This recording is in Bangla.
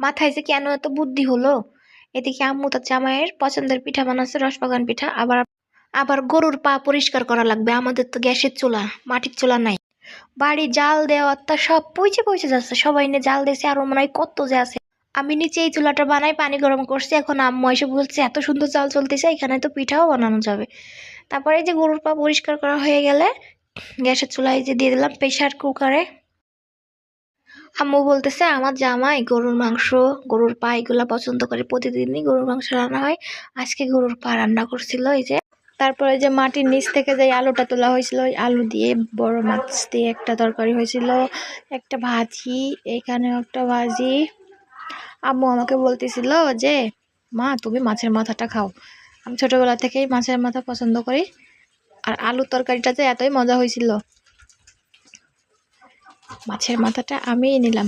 মাথায় যে কেন এত বুদ্ধি হলো। এদিকে আম্মু তার জামাইয়ের পছন্দের পিঠা বানাচ্ছে, রসবাগান পিঠা। আবার আবার গরুর পা পরিষ্কার করা লাগবে, আমাদের তো গ্যাসের চুলা, মাটির চুলা নাই। বাড়ি জাল দেওয়ার তা সব পইচে পইচে যাচ্ছে, সবাই নিয়ে জাল দিয়েছে, আরো মনে হয় কত যে আছে। আমি নিচে এই চুলাটা বানাই, পানি গরম করছি, এখন আম্মু এসে বলছে এত সুন্দর চাল চলতেছে, এখানে তো পিঠাও বানানো যাবে। তারপরে এই যে গরুর পা পরিষ্কার করা হয়ে গেলে গ্যাসের চুলায় যে দিয়ে দিলাম প্রেশার কুকারে। আম্মু বলতেছে আমার জামাই গরুর মাংস, গরুর পা এগুলা পছন্দ করে, প্রতিদিনই গরুর মাংস রান্না হয়, আজকে গরুর পা রান্না করছিল। এই যে তারপরে যে মাটির নিচ থেকে যে আলুটা তোলা হয়েছিল, ওই আলু দিয়ে বড় মাছ দিয়ে একটা তরকারি হয়েছিল, একটা ভাজি, এখানেও একটা ভাজি। আম্মু আমাকে বলতেছিল যে মা তুমি মাছের মাথাটা খাও, আমি ছোটবেলা থেকেই মাছের মাথা পছন্দ করি। আর আলুর তরকারিটা যে এতই মজা হয়েছিল, মাছের মাথাটা আমিই নিলাম।